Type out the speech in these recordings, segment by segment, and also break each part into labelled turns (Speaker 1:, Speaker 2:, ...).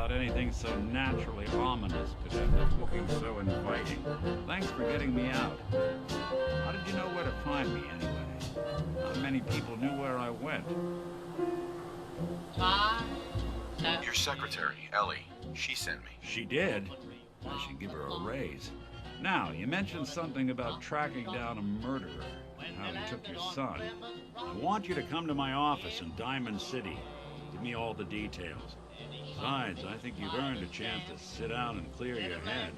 Speaker 1: thought anything so naturally ominous could end up looking so inviting. Thanks for getting me out. How did you know where to find me, anyway? Not many people knew where I went.
Speaker 2: Your secretary, Ellie, she sent me.
Speaker 1: She did? I should give her a raise. Now, you mentioned something about tracking down a murderer and how he took your son. I want you to come to my office in Diamond City. Give me all the details. Besides, I think you've earned a chance to sit down and clear your head.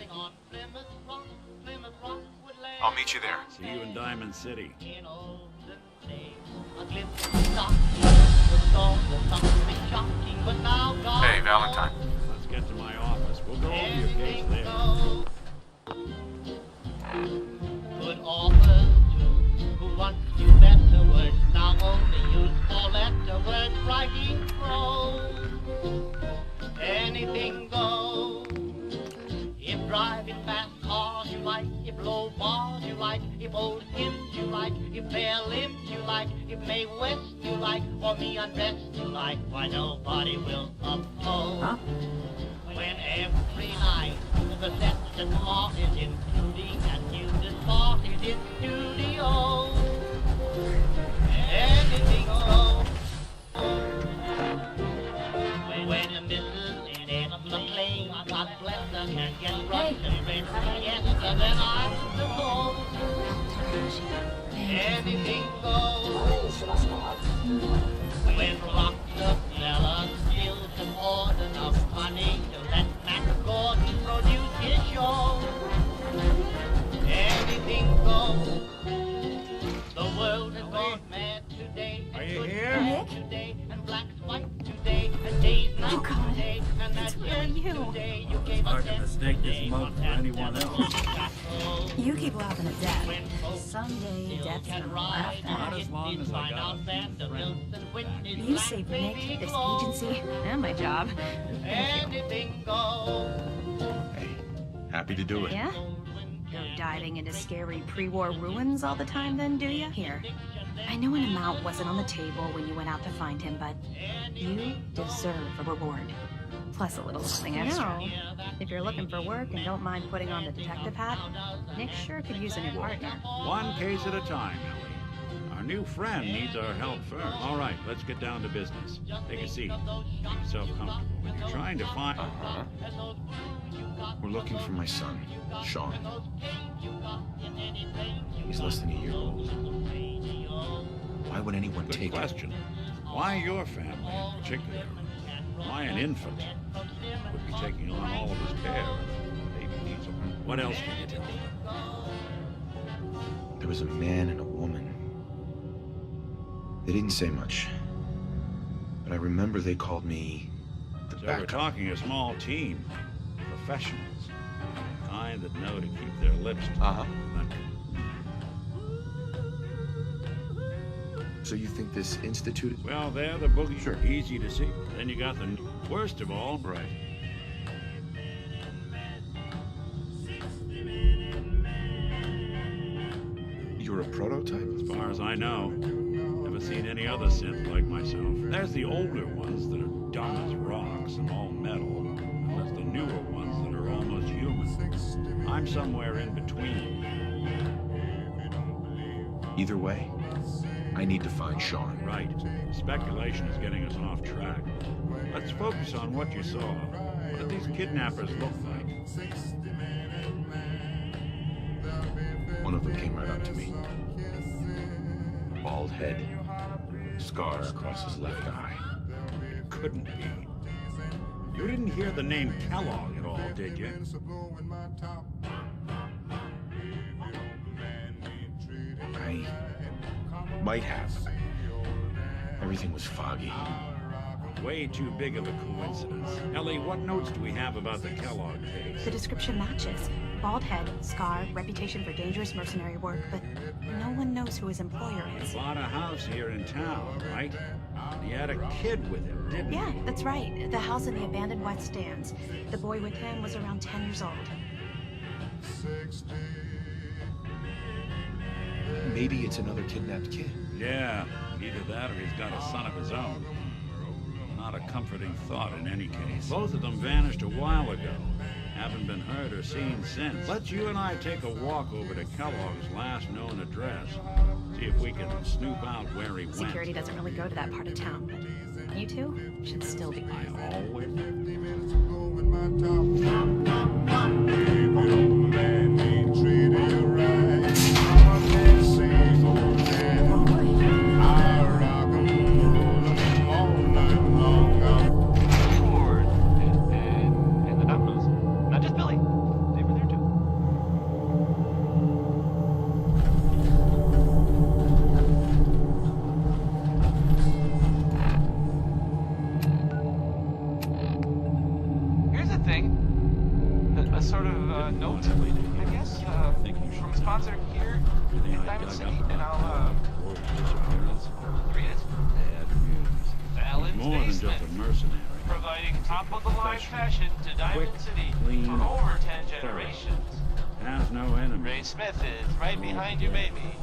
Speaker 2: I'll meet you there.
Speaker 1: See you in Diamond City.
Speaker 2: Hey, Valentine.
Speaker 1: Let's get to my office. We'll go over your case there.
Speaker 3: Good offers who wants you better words. Now only use four-letter words, writing prose. Anything goes. If driving fast cars you like, if low bars you like, if old hymns you like, if bare limbs you like, if Mae West you like, or me undressed you like, why nobody will oppose.
Speaker 4: Huh?
Speaker 3: When every night the section mark is including and you distorted in studio. Anything goes. When a Mrs. Edna McLean, God bless her, can get drunk and rich, yes, then I'm supposed. Anything goes. When Rockefeller still can afford enough money to let Max Gordon produce his show. Anything goes. The world has gone mad today.
Speaker 1: Are you here?
Speaker 4: Nick?
Speaker 3: Today and black's white today and day's night
Speaker 4: Oh, God.
Speaker 3: today and
Speaker 4: It's
Speaker 3: that's
Speaker 4: really you.
Speaker 3: today. You gave us
Speaker 1: Hard to mistake this mug for anyone else.
Speaker 4: You keep laughing at death. Someday death's gonna laugh
Speaker 1: Not
Speaker 4: at
Speaker 1: as long as I got a friend.
Speaker 4: you. Saved Nick, this agency, and my job. Thank you.
Speaker 3: Anything goes.
Speaker 2: Hey, happy to do it.
Speaker 4: Yeah? Go diving into scary pre-war ruins all the time then, do you? Here. I know an amount wasn't on the table when you went out to find him, but you deserve a reward. Plus a little something extra. If you're looking for work and don't mind putting on the detective hat, Nick sure could use a new partner.
Speaker 1: One case at a time, Ellie. Our new friend needs our help first. All right, let's get down to business. Take a seat. Make yourself comfortable. When you're trying to find...
Speaker 2: Uh-huh. We're looking for my son, Sean. He's less than a year old. Why would anyone
Speaker 1: Good
Speaker 2: take
Speaker 1: question. Why your family in particular? Why an infant would be taking on all of his care? Baby needs a... What else can you tell me?
Speaker 2: it? There was a man and a woman. They didn't say much. But I remember they called me the
Speaker 1: So we're
Speaker 2: backup.
Speaker 1: talking a small team. Professionals. The kind that know to keep their lips to
Speaker 2: Uh-huh.
Speaker 1: the...
Speaker 2: So you think this institute...
Speaker 1: Well, they're the boogie.
Speaker 2: Sure.
Speaker 1: Easy to see. Then you got the... Worst of all...
Speaker 2: Right. You're a prototype?
Speaker 1: As far as I know, never seen any other synth like myself. There's the older ones that are dumb as rocks and all metal. And there's the newer ones that are almost human. I'm somewhere in between.
Speaker 2: Either way, I need to find Sean.
Speaker 1: Right. Speculation is getting us off track. Let's focus on what you saw. What did these kidnappers look like?
Speaker 2: One of them came right up to me. Bald head, scar across his left eye.
Speaker 1: It couldn't be. You didn't hear the name Kellogg at all, did you?
Speaker 2: I might have. Everything was foggy.
Speaker 1: Way too big of a coincidence. Ellie, what notes do we have about the Kellogg case?
Speaker 4: The description matches. Bald head, scar, reputation for dangerous mercenary work, but no one knows who his employer is.
Speaker 1: Bought a house here in town, right? He had a kid with him, didn't he?
Speaker 4: Yeah, that's right. The house in the abandoned West Stands. The boy with him was around 10 years old.
Speaker 2: Maybe it's another kidnapped kid.
Speaker 1: Yeah, either that or he's got a son of his own. Not Not a comforting thought in any case. Both of them vanished a while ago. Haven't been heard or seen since. Let's you and I take a walk over to Kellogg's last known address. See if we can snoop out where he went.
Speaker 4: Security doesn't really go to that part of town, but you two should still be.
Speaker 1: I always...
Speaker 5: Ray Smith is right behind you, baby.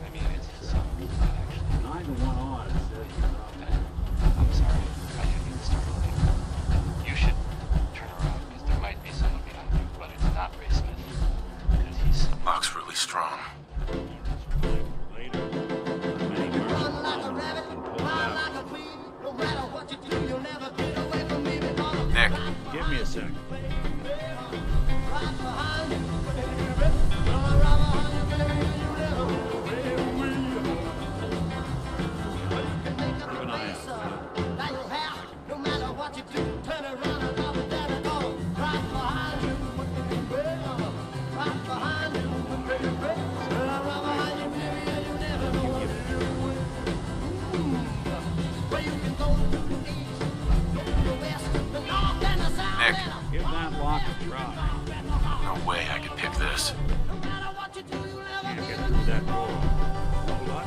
Speaker 5: I mean, it's so good, actually.
Speaker 1: 9 to 1 odds.
Speaker 5: I'm sorry. I didn't mean to start late. You should turn around, because there might be someone behind you, but it's not Ray Smith. Because he's...
Speaker 2: Lock's really strong.
Speaker 3: Run like a rabbit, run like a queen. No matter what you do, you'll never get away from me.
Speaker 2: Nick.
Speaker 1: Give me a second.
Speaker 3: Right behind you.
Speaker 1: Give that lock a try.
Speaker 2: No way I could pick this.
Speaker 1: Can't get through that door. No luck?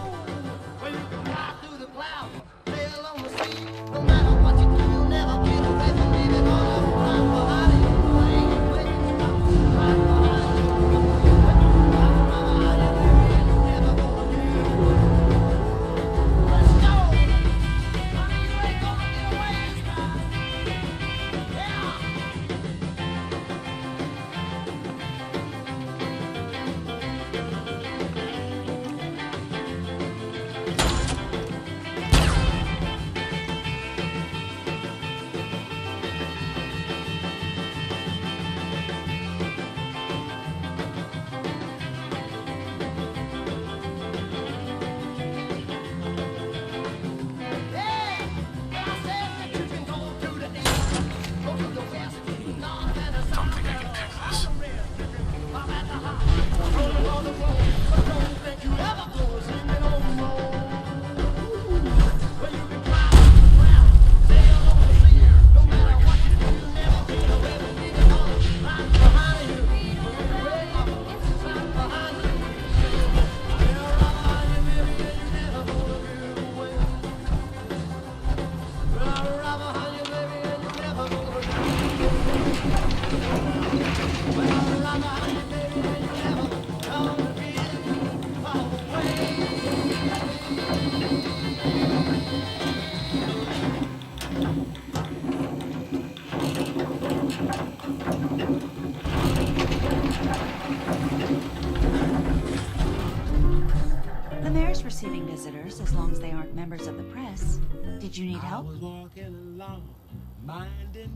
Speaker 4: The mayor's receiving visitors as long as they aren't members of the press. Did you need help?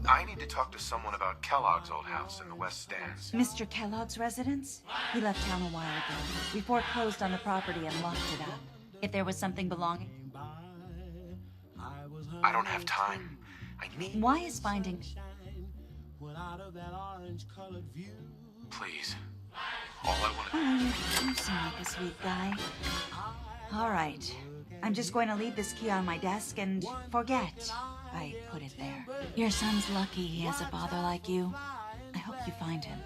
Speaker 2: I need to talk to someone about Kellogg's old house in the West Stands.
Speaker 4: Mr. Kellogg's residence? He left town a while ago. We foreclosed on the property and locked it up. If there was something belonging...
Speaker 2: I don't have time. I need...
Speaker 4: Why is finding...
Speaker 2: Please. All I want to...
Speaker 4: Oh, you seem like a sweet guy. All right. I'm just going to leave this key on my desk and forget I put it there. Your son's lucky he has a father like you. I hope you find him.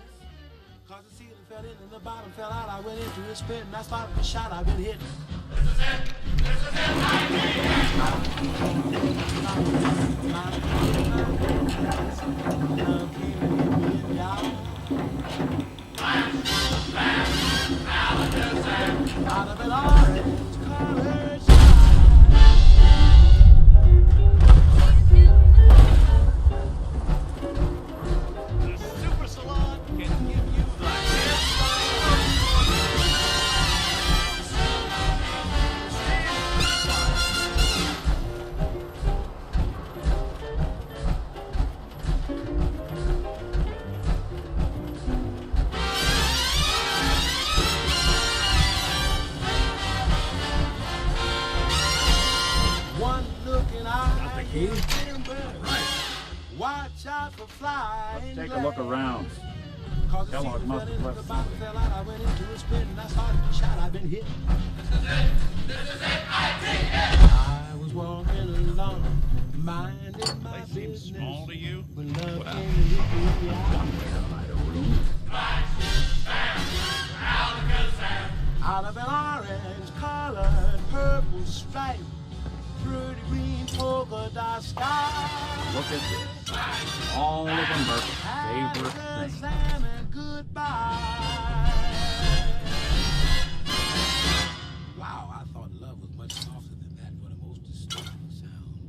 Speaker 1: Let's take a look around. Kellogg must have left something.
Speaker 6: I went into a sprint and I started to shout, I've been hit. This is it, I was walking along, minding my
Speaker 1: They seem
Speaker 6: business.
Speaker 1: small to you?
Speaker 6: When love
Speaker 1: Well,
Speaker 6: came to hit me, out of an orange-colored purple stripe, pretty green polka dot sky.
Speaker 1: Look at this. All of America's favorite thing.
Speaker 6: Sam and goodbye. Wow, I thought love was much softer than that for the most disturbing sound.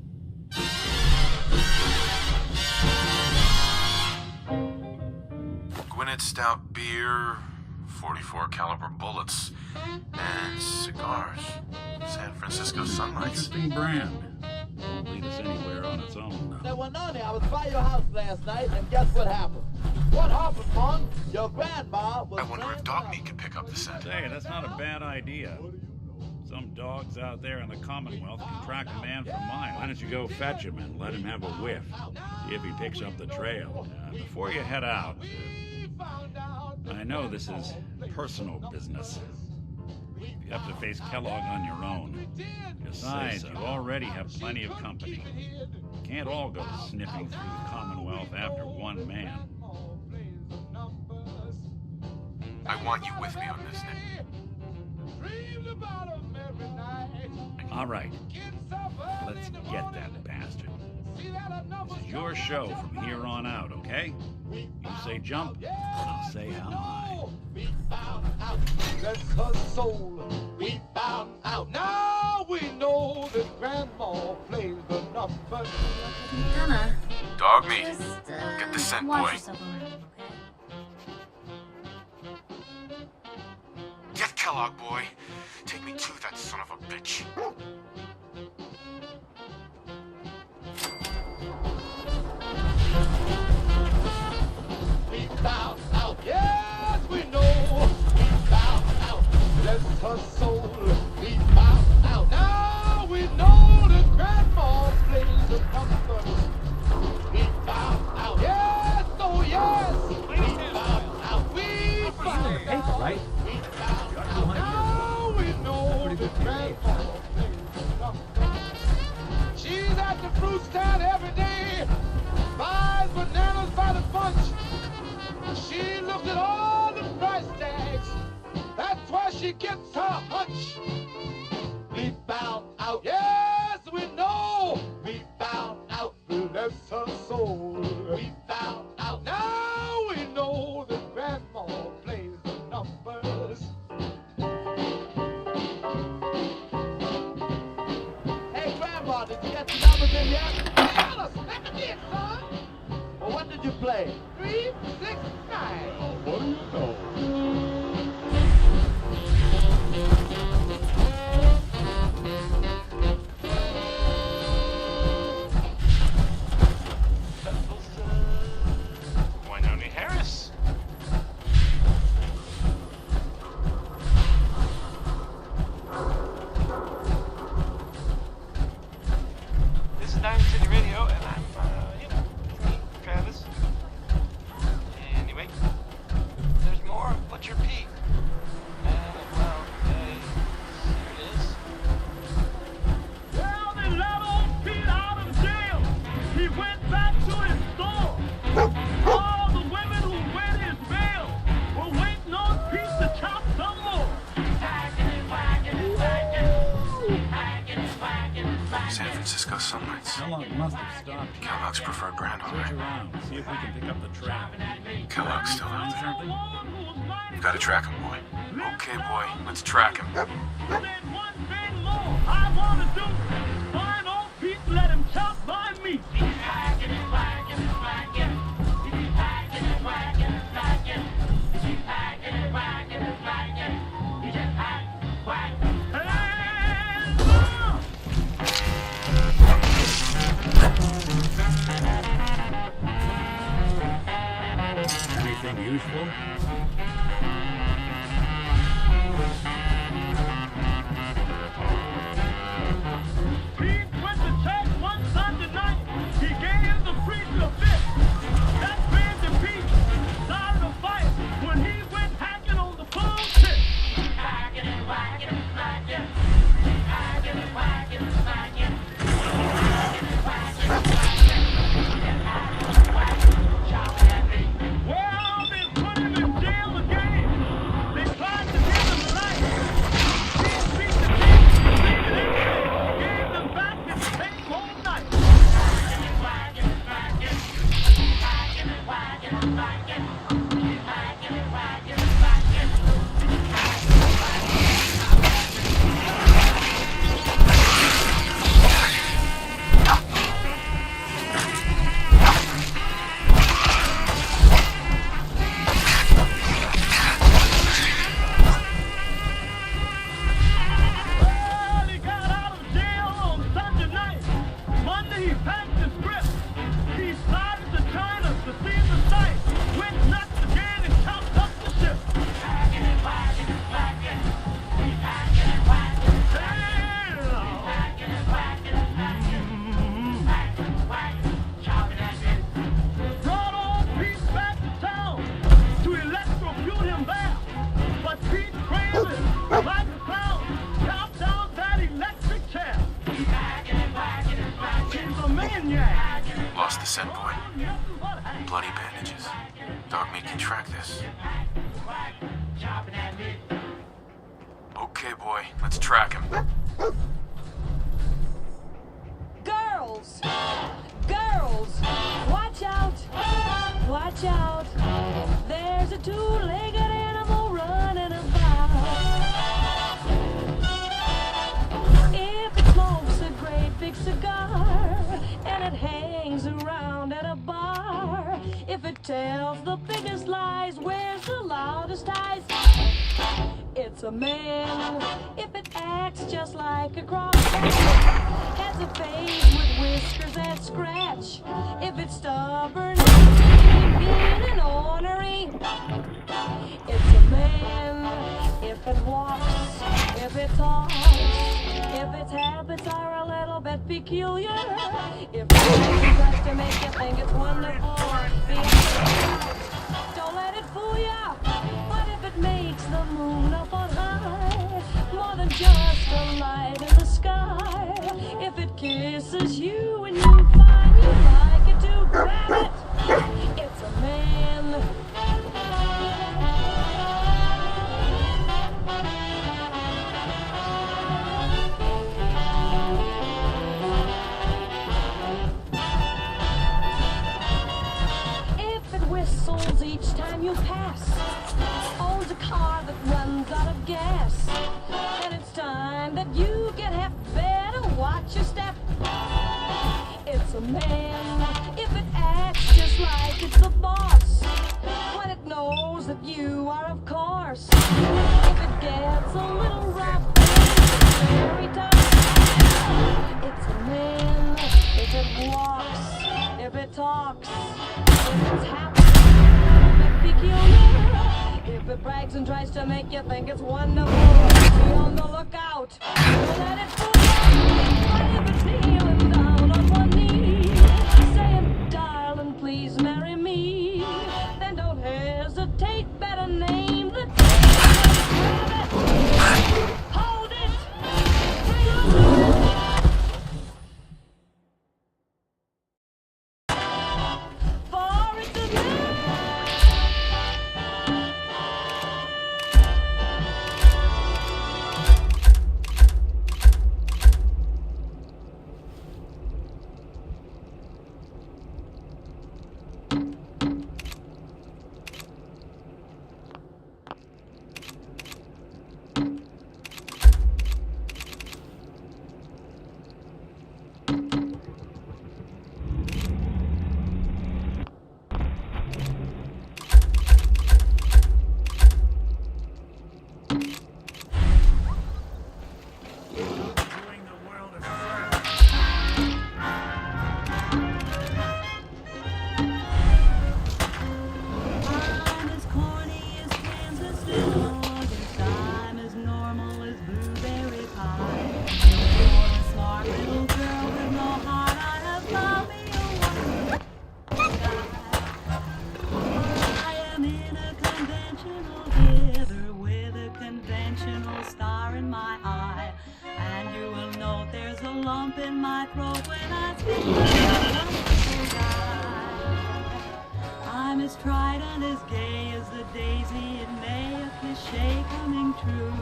Speaker 2: Gwinnett Stout beer, 44 caliber bullets, and cigars. San Francisco Sunlights.
Speaker 1: Interesting brand. Won't lead us anywhere on its own.
Speaker 7: Say, Wanani, I was by your house last night, and guess what happened? What happened, Mon? Your grandma was...
Speaker 2: I wonder if dog meat could pick up the scent.
Speaker 1: Say, that's not a bad idea. Some dogs out there in the Commonwealth can track a man for miles. Why don't you go fetch him and let him have a whiff? See if he picks up the trail. Before you head out, I know this is personal business. You have to face Kellogg on your own. Besides, you already have plenty of company. You can't all go sniffing through the Commonwealth after one man.
Speaker 2: I want you with me on this, Nick.
Speaker 1: All right, let's get that bastard. This is your show from here on out, okay? You say jump, I'll say how high.
Speaker 7: We found out, that's her soul. We found out. Now we know that Grandma plays the numbers.
Speaker 4: Gonna
Speaker 2: Dog meat.
Speaker 4: just
Speaker 2: Get the scent,
Speaker 4: watch
Speaker 2: boy.
Speaker 4: yourself around, okay?
Speaker 2: Get Kellogg, boy. Take me to that son of a bitch.
Speaker 7: We found out. Yes, we know. We found out. That's her soul. We found out. Now we know that Grandma plays the numbers. We found out. Yes, oh yes. We found out. We found out.
Speaker 8: Right?
Speaker 7: We found out. Now we know that Grandma plays the numbers. She's at the fruit stand every day. Buys bananas by the bunch. She looks at all the price tags. That's why she gets her hunch. We found out. Yes, we know. We found out. Bless her soul. We found out. Now we know that Grandma plays the numbers. Hey, Grandma, did you get the numbers in yet? Tell us. Let me get, son. Well, what did you play? 3, 6, 9. What do you know?
Speaker 5: Winoni Harris. This is Diamond City Radio, and I'm, Travis. Anyway, there's more Butcher Pete. Well, here it is.
Speaker 9: Well, they let old Pete out of jail. He went back to his store. All the women who went his bail were waiting on Pete to chop some more.
Speaker 2: San Francisco Sunlights.
Speaker 1: Kellogg must have stopped.
Speaker 2: Kellogg's preferred brand, all
Speaker 1: Search
Speaker 2: right.
Speaker 1: around, see if we can pick up the trail.
Speaker 2: Kellogg's still out there.
Speaker 1: Something?
Speaker 2: We've got to track him, boy. Okay, boy, let's track him.
Speaker 9: Then one thing more I want to do. Find old Pete and let him chop my meat.
Speaker 1: Anything useful?
Speaker 9: Pete went to church one Sunday night. He gave the preacher a fit.
Speaker 2: Okay, boy, let's track him.
Speaker 8: Girls! Girls! Watch out! Watch out! There's a two-legged animal running about. If it smokes a great big cigar and it hangs around at a bar, if it tells the biggest lies, wears the loudest ties, it's a man. If it acts just like a cross, has a face with whiskers that scratch, if it's stubborn, mean and ornery, it's a man. If it walks, if it talks, if its habits are a little bit peculiar, if it tries to make you think it's wonderful, don't let it fool ya. But if it makes the moon up on high, more than just a light in the sky, if it kisses you and you find you like it to grab it, it's a man. If it whistles each time you pass, owns a car that runs out of gas, and it's time that you get half better watch your step, it's a man. If it acts just like it's the boss, when it knows that you are of course, if it gets a little rough, very tough, it's a man. If it walks, if it talks, if it's happy, peculiar, if it brags and tries to make you think it's wonderful, be on the lookout. Don't let it fool you. But if it's kneeling down on one knee, saying, darling, please marry me, then don't hesitate. Better name the day. Hold it. For it's a man. I'm as corny as Kansas in August. I'm as normal as blueberry pie. You're a smart little girl with no heart. I have found me a wonderful guy. I am in a conventional hither with a conventional star in my eye. And you will note there's a lump in my throat when I speak of a wonderful guy. I'm as tried and as gay as the daisy in May, a cliché coming true.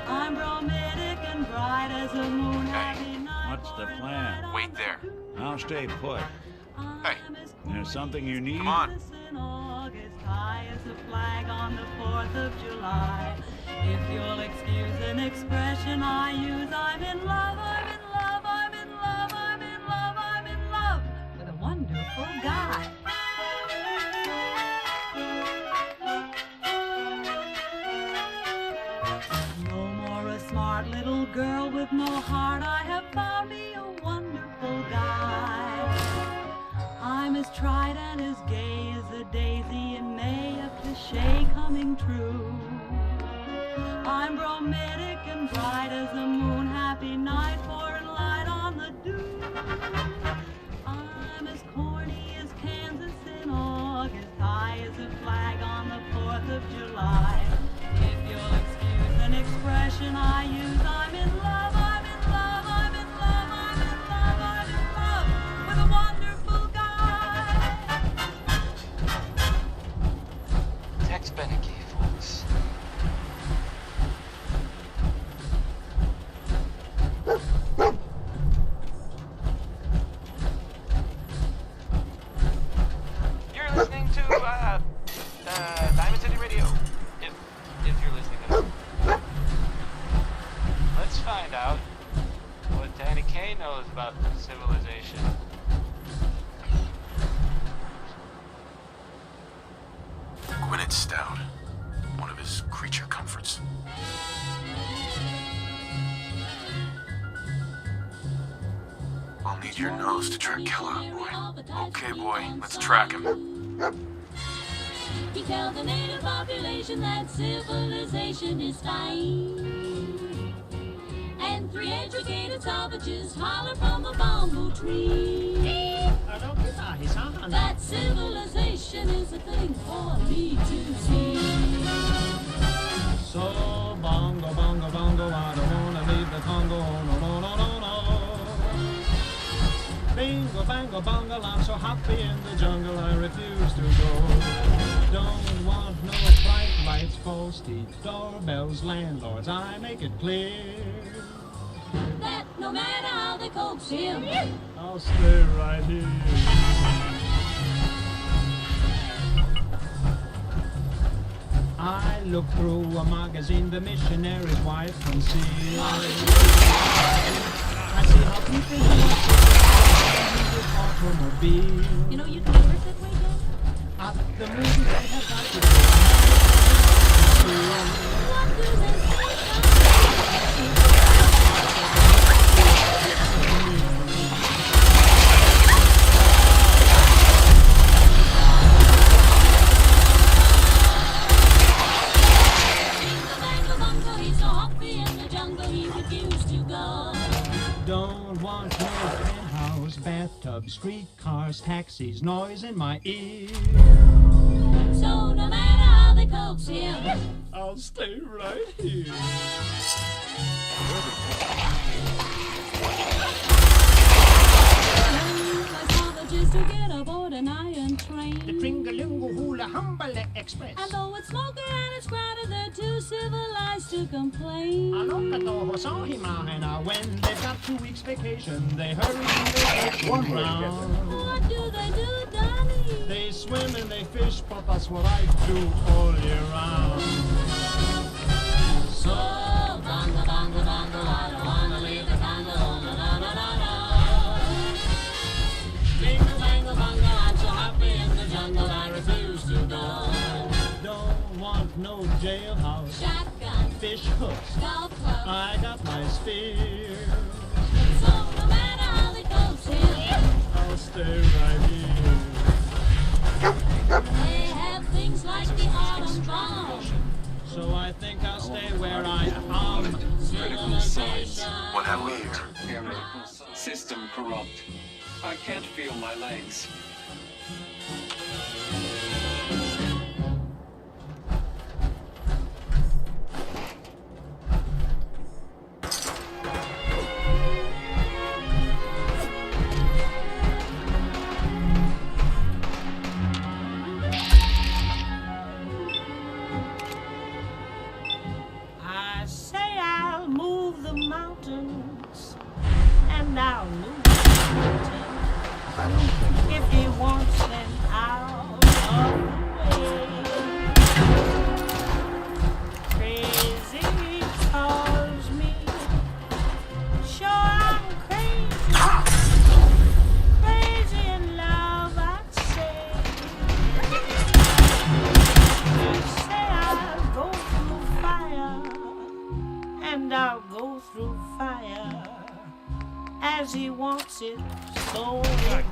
Speaker 8: I'm bromidic and bright as a moon. Happy night.
Speaker 1: What's the plan?
Speaker 2: Wait there.
Speaker 1: I'll stay put.
Speaker 2: Hey,
Speaker 1: There's something you need?
Speaker 2: come on.
Speaker 8: In August, high as a flag on the 4th of July. If you'll excuse an expression I use, I'm in love, I'm in love, I'm in love, I'm in love, I'm in love with a wonderful guy. No more a smart little girl with no heart. I have found me a wonderful guy. I'm as tried and as gay as a daisy in May, a cliché coming true. I'm bromidic and bright as the moon, happy night, pouring light on the dew. I'm as corny as Kansas in August, high as a flag on the 4th of July. If you'll excuse an expression I use, I'm in love, I'm in love, I'm in love, I'm in love, I'm in love with a wonderful guy.
Speaker 5: It's Beneke, folks. You're listening to Diamond City Radio. If you're listening at all. Let's find out what Danny Kaye knows about civilization.
Speaker 2: Gwyneth Stout. One of his creature comforts. I'll need your nose to track Kellogg, boy. Okay, boy, let's track him.
Speaker 8: He tells the native population that civilization is fine. And 3 educated savages holler from a bamboo tree. That civilization is a thing for me to see.
Speaker 6: So bongo, bongo, bongo, I don't wanna leave the Congo, no, no, no, no, no. Bingo, bango, bongo, I'm so happy in the jungle, I refuse to go. Don't want no bright lights, false teeth, doorbells, landlords, I make it clear
Speaker 8: that no matter how they coax him,
Speaker 6: I'll stay right here. I look through a magazine the missionary's wife concealed. I see how people live with automobile.
Speaker 8: you know you can never sit way down.
Speaker 6: At the movies they have got to
Speaker 8: What do they say? He's so happy in the jungle he refused to go.
Speaker 6: Don't want no penthouse, bathtub, streetcars, taxis, noise in my ear.
Speaker 8: So no matter how they coax him,
Speaker 6: I'll stay right here.
Speaker 8: my savages to get aboard an iron train.
Speaker 3: The Tringalingo Hula Humble Express.
Speaker 8: And though it's smoky and it's crowded, they're too civilized to complain.
Speaker 6: Now when they've got 2 weeks vacation, they hurry and they take one round.
Speaker 8: What do they do, Donnie?
Speaker 6: They swim and they fish, but that's what I do all year round.
Speaker 8: So, bongo, bongo, bongo, I don't wanna leave the Congo, no, no, no, no, no. Bingo, bango, bongo, I'm so happy in the jungle, I refuse to go.
Speaker 6: Don't want no jailhouse,
Speaker 8: Shotgun,
Speaker 6: fish hooks,
Speaker 8: golf club,
Speaker 6: I got my spear.
Speaker 8: so no matter how they coax him,
Speaker 6: I'll stay right here.
Speaker 8: they have things like the autumn bomb.
Speaker 6: So I think I'll stay where I am.
Speaker 5: Critical signs.
Speaker 2: What have we here?
Speaker 5: Error. System corrupt. I can't feel my legs.
Speaker 10: I say I'll move the mountains, and I'll move the mountains. If he wants them out of the way. Crazy calls me, sure I'm crazy. Crazy in love, I'd say. I say I'll go through fire, and I'll go through fire as he wants it, so it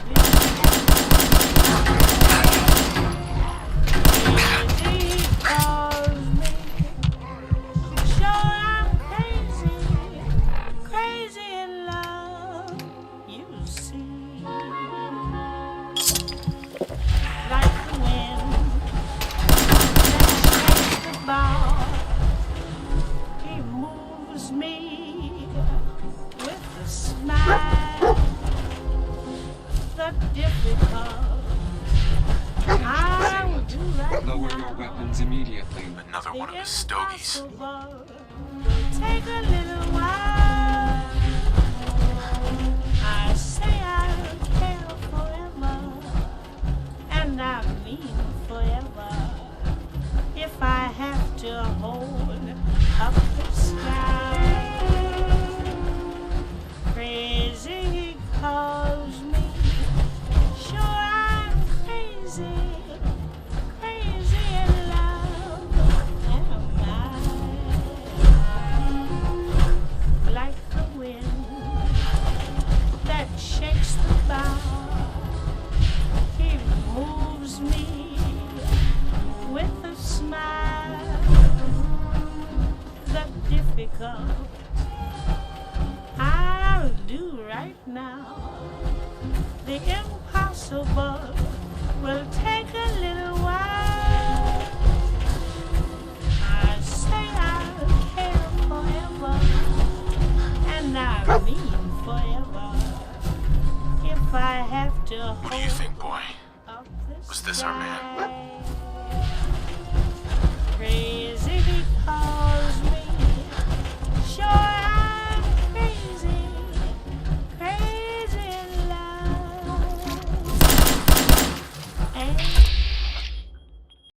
Speaker 10: Crazy calls me, sure I'm crazy, crazy in love, you see. Like the wind that shakes the bough, he moves me with a smile. The difference
Speaker 2: ends immediately. Another one of his stogies.
Speaker 10: Take a little while. I say I'll care forever, and I mean forever. If I have to hold up the sky, crazy he calls me. Sure I'm crazy, crazy in love. Am I like the wind that shakes the bough? He moves me with a smile. The difficult I'll do right now. The impossible will take a little while. I say I'll care forever, and I mean forever. If I have to
Speaker 2: What do you think, boy?
Speaker 10: hold up the
Speaker 2: Was this our man?
Speaker 10: sky.